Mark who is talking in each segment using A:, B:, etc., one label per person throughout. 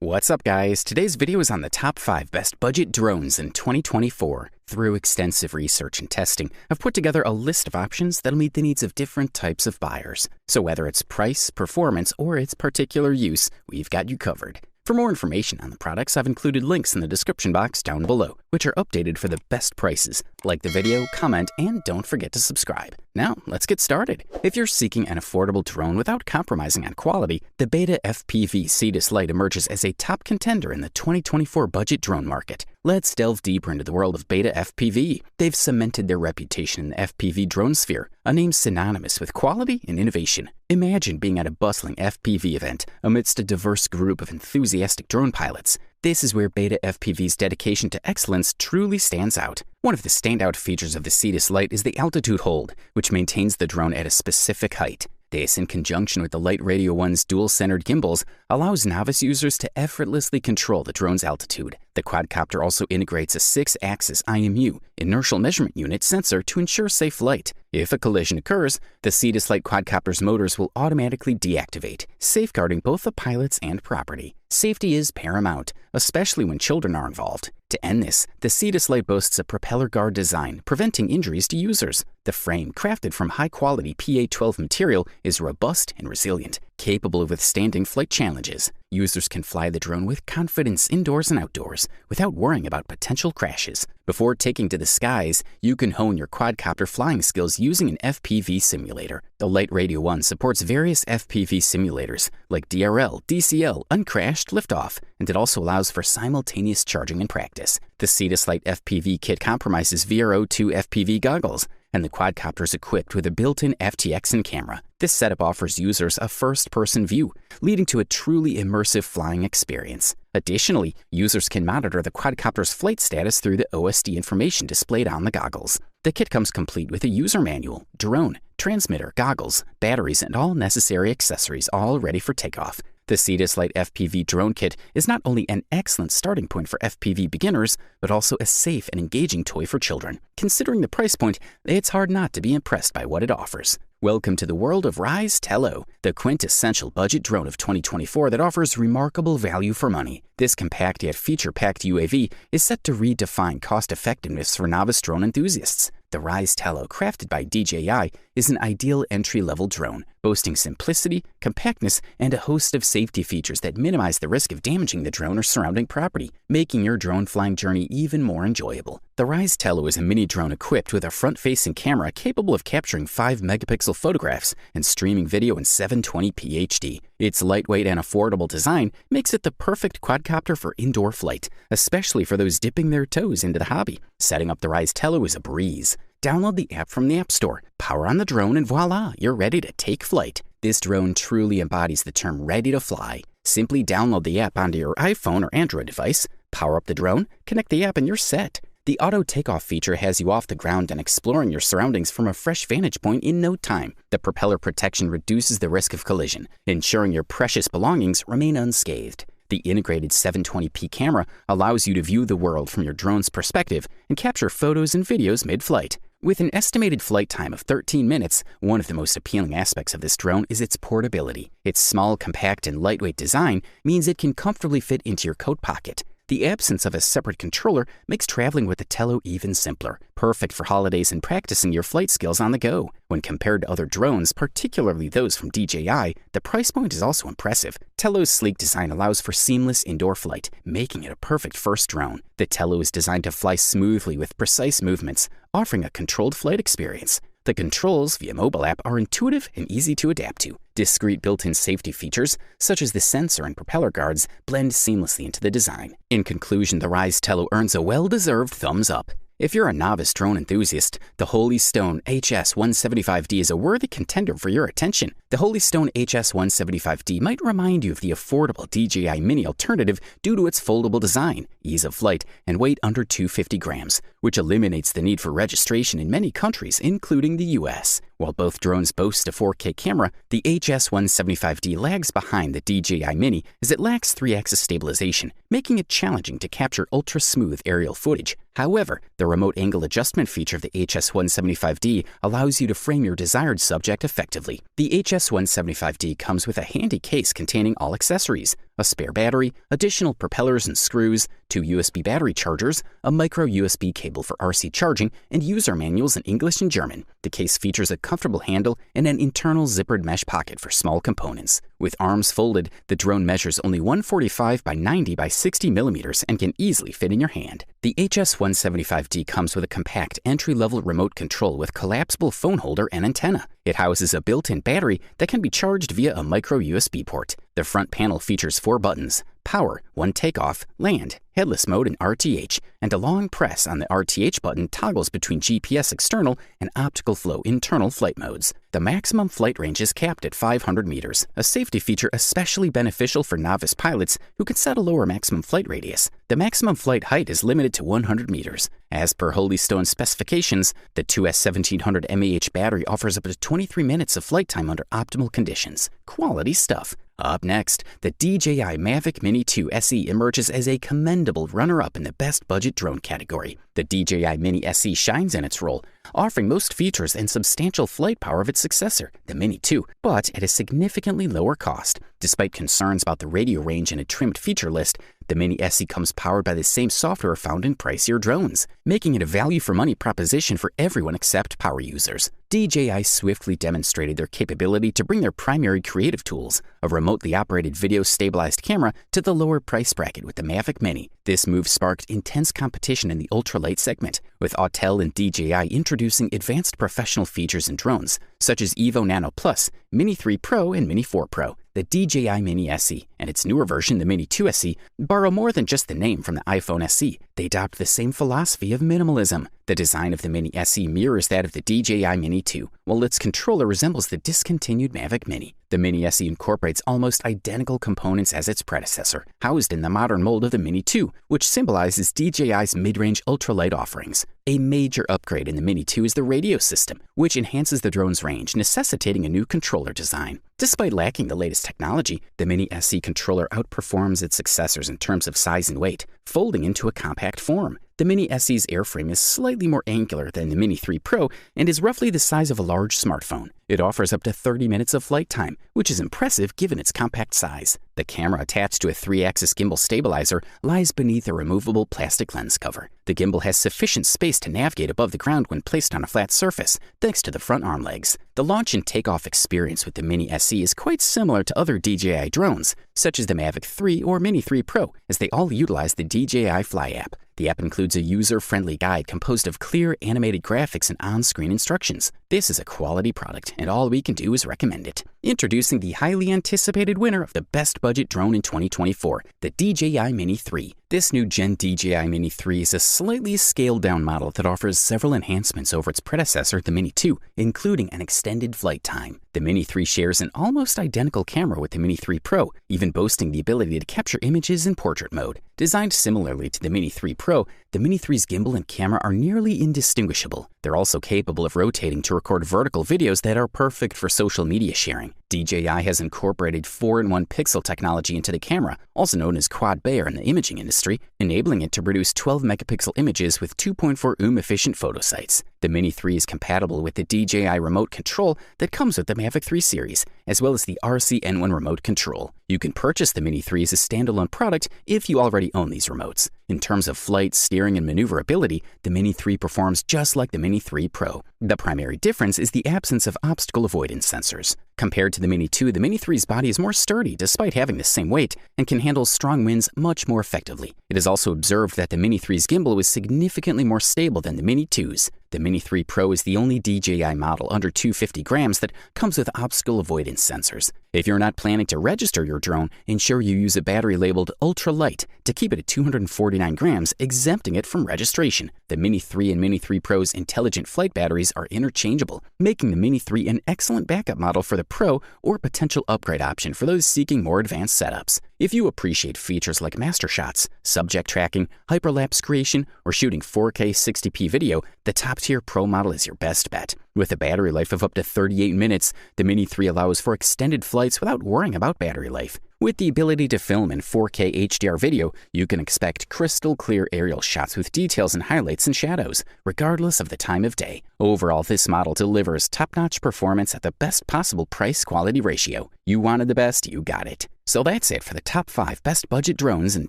A: What's up, guys? Today's video is on the top 5 best budget drones in 2024. Through extensive research and testing, I've put together a list of options that'll meet the needs of different types of buyers. So whether it's price, performance, or its particular use, we've got you covered. For more information on the products, I've included links in the description box down below, which are updated for the best prices. Like the video, comment, and don't forget to subscribe. Now, let's get started. If you're seeking an affordable drone without compromising on quality, the BetaFPV Cetus Lite emerges as a top contender in the 2024 budget drone market. Let's delve deeper into the world of BetaFPV. They've cemented their reputation in the FPV drone sphere, a name synonymous with quality and innovation. Imagine being at a bustling FPV event amidst a diverse group of enthusiastic drone pilots. This is where BetaFPV's dedication to excellence truly stands out. One of the standout features of the Cetus Lite is the altitude hold, which maintains the drone at a specific height. This, in conjunction with the Lite Radio One's dual-centered gimbals, allows novice users to effortlessly control the drone's altitude. The quadcopter also integrates a 6-axis IMU, inertial measurement unit sensor, to ensure safe flight. If a collision occurs, the Cetus Lite quadcopter's motors will automatically deactivate, safeguarding both the pilots and property. Safety is paramount, especially when children are involved. To end this, the Cetus Lite boasts a propeller guard design, preventing injuries to users. The frame, crafted from high-quality PA-12 material, is robust and resilient, capable of withstanding flight challenges. Users can fly the drone with confidence indoors and outdoors, without worrying about potential crashes. Before taking to the skies, you can hone your quadcopter flying skills using an FPV simulator. The Lite Radio One supports various FPV simulators, like DRL, DCL, Uncrashed, Liftoff, and it also allows for simultaneous charging in practice. The Cetus Lite FPV kit comprises VRO2 FPV goggles, and the quadcopter is equipped with a built-in FTX and camera. This setup offers users a first-person view, leading to a truly immersive flying experience. Additionally, users can monitor the quadcopter's flight status through the OSD information displayed on the goggles. The kit comes complete with a user manual, drone, transmitter, goggles, batteries, and all necessary accessories, all ready for takeoff. The Cetus Lite FPV drone kit is not only an excellent starting point for FPV beginners, but also a safe and engaging toy for children. Considering the price point, it's hard not to be impressed by what it offers. Welcome to the world of Ryze Tello, the quintessential budget drone of 2024 that offers remarkable value for money. This compact yet feature-packed UAV is set to redefine cost-effectiveness for novice drone enthusiasts. The Ryze Tello, crafted by DJI, is an ideal entry-level drone, boasting simplicity, compactness, and a host of safety features that minimize the risk of damaging the drone or surrounding property, making your drone flying journey even more enjoyable. The Ryze Tello is a mini drone equipped with a front-facing camera capable of capturing 5-megapixel photographs and streaming video in 720p HD. Its lightweight and affordable design makes it the perfect quadcopter for indoor flight, especially for those dipping their toes into the hobby. Setting up the Ryze Tello is a breeze. Download the app from the App Store, power on the drone, and voila, you're ready to take flight. This drone truly embodies the term ready to fly. Simply download the app onto your iPhone or Android device, power up the drone, connect the app, and you're set. The auto takeoff feature has you off the ground and exploring your surroundings from a fresh vantage point in no time. The propeller protection reduces the risk of collision, ensuring your precious belongings remain unscathed. The integrated 720p camera allows you to view the world from your drone's perspective and capture photos and videos mid-flight. With an estimated flight time of 13 minutes, one of the most appealing aspects of this drone is its portability. Its small, compact, and lightweight design means it can comfortably fit into your coat pocket. The absence of a separate controller makes traveling with the Tello even simpler, perfect for holidays and practicing your flight skills on the go. When compared to other drones, particularly those from DJI, the price point is also impressive. Tello's sleek design allows for seamless indoor flight, making it a perfect first drone. The Tello is designed to fly smoothly with precise movements, offering a controlled flight experience. The controls via mobile app are intuitive and easy to adapt to. Discrete built-in safety features, such as the sensor and propeller guards, blend seamlessly into the design. In conclusion, the Ryze Tello earns a well-deserved thumbs up. If you're a novice drone enthusiast, the Holy Stone HS-175D is a worthy contender for your attention. The Holy Stone HS-175D might remind you of the affordable DJI Mini alternative due to its foldable design, ease of flight, and weight under 250 grams, which eliminates the need for registration in many countries, including the US. While both drones boast a 4K camera, the HS-175D lags behind the DJI Mini as it lacks 3-axis stabilization, making it challenging to capture ultra-smooth aerial footage. However, the remote angle adjustment feature of the HS-175D allows you to frame your desired subject effectively. The HS-175D comes with a handy case containing all accessories, a spare battery, additional propellers and screws, 2 USB battery chargers, a micro USB cable for RC charging, and user manuals in English and German. The case features a comfortable handle and an internal zippered mesh pocket for small components. With arms folded, the drone measures only 145 by 90 by 60 millimeters and can easily fit in your hand. The HS-175D comes with a compact entry-level remote control with collapsible phone holder and antenna. It houses a built-in battery that can be charged via a micro USB port. The front panel features 4 buttons: power, 1 takeoff, land, headless mode, and RTH, and a long press on the RTH button toggles between GPS external and optical flow internal flight modes. The maximum flight range is capped at 500 meters, a safety feature especially beneficial for novice pilots who can set a lower maximum flight radius. The maximum flight height is limited to 100 meters. As per Holy Stone specifications, the 2S1700 mAh battery offers up to 23 minutes of flight time under optimal conditions. Quality stuff. Up next, the DJI Mavic Mini 2 SE emerges as a commendable runner-up in the best budget drone category. The DJI Mini SE shines in its role, offering most features and substantial flight power of its successor, the Mini 2, but at a significantly lower cost. Despite concerns about the radio range and a trimmed feature list, the Mini SE comes powered by the same software found in pricier drones, making it a value-for-money proposition for everyone except power users. DJI swiftly demonstrated their capability to bring their primary creative tools, a remotely operated video-stabilized camera, to the lower price bracket with the Mavic Mini. This move sparked intense competition in the ultralight segment, with Autel and DJI introducing advanced professional features in drones, such as Evo Nano Plus, Mini 3 Pro, and Mini 4 Pro. The DJI Mini SE and its newer version, the Mini 2 SE, borrow more than just the name from the iPhone SE. They adopt the same philosophy of minimalism. The design of the Mini SE mirrors that of the DJI Mini 2, while its controller resembles the discontinued Mavic Mini. The Mini SE incorporates almost identical components as its predecessor, housed in the modern mold of the Mini 2, which symbolizes DJI's mid-range ultralight offerings. A major upgrade in the Mini 2 is the radio system, which enhances the drone's range, necessitating a new controller design. Despite lacking the latest technology, the Mini SE controller outperforms its successors in terms of size and weight, folding into a compact form. The Mini SE's airframe is slightly more angular than the Mini 3 Pro and is roughly the size of a large smartphone. It offers up to 30 minutes of flight time, which is impressive given its compact size. The camera attached to a 3-axis gimbal stabilizer lies beneath a removable plastic lens cover. The gimbal has sufficient space to navigate above the ground when placed on a flat surface, thanks to the front arm legs. The launch and takeoff experience with the Mini SE is quite similar to other DJI drones, such as the Mavic 3 or Mini 3 Pro, as they all utilize the DJI Fly app. The app includes a user-friendly guide composed of clear animated graphics and on-screen instructions. This is a quality product, and all we can do is recommend it. Introducing the highly anticipated winner of the best budget drone in 2024, the DJI Mini 3. This new Gen DJI Mini 3 is a slightly scaled-down model that offers several enhancements over its predecessor, the Mini 2, including an extended flight time. The Mini 3 shares an almost identical camera with the Mini 3 Pro, even boasting the ability to capture images in portrait mode. Designed similarly to the Mini 3 Pro, the Mini 3's gimbal and camera are nearly indistinguishable. They're also capable of rotating to record vertical videos that are perfect for social media sharing. DJI has incorporated 4-in-1 pixel technology into the camera, also known as quad Bayer in the imaging industry, enabling it to produce 12-megapixel images with 2.4 efficient photo sites. The Mini 3 is compatible with the DJI remote control that comes with the Mavic 3 series, as well as the RC-N1 remote control. You can purchase the Mini 3 as a standalone product if you already own these remotes. In terms of flight, steering, and maneuverability, the Mini 3 performs just like the Mini 3 Pro. The primary difference is the absence of obstacle avoidance sensors. Compared to the Mini 2, the Mini 3's body is more sturdy despite having the same weight and can handle strong winds much more effectively. It is also observed that the Mini 3's gimbal is significantly more stable than the Mini 2's. The Mini 3 Pro is the only DJI model under 250 grams that comes with obstacle avoidance sensors. If you're not planning to register your drone, ensure you use a battery labeled Ultra Light to keep it at 249 grams, exempting it from registration. The Mini 3 and Mini 3 Pro's intelligent flight batteries are interchangeable, making the Mini 3 an excellent backup model for the Pro or potential upgrade option for those seeking more advanced setups. If you appreciate features like master shots, subject tracking, hyperlapse creation, or shooting 4K 60p video, the top-tier Pro model is your best bet. With a battery life of up to 38 minutes, the Mini 3 allows for extended flights without worrying about battery life. With the ability to film in 4K HDR video, you can expect crystal clear aerial shots with details and highlights and shadows, regardless of the time of day. Overall, this model delivers top-notch performance at the best possible price-quality ratio. You wanted the best, you got it. So that's it for the top 5 best budget drones in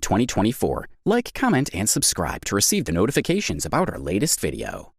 A: 2024. Like, comment, and subscribe to receive the notifications about our latest video.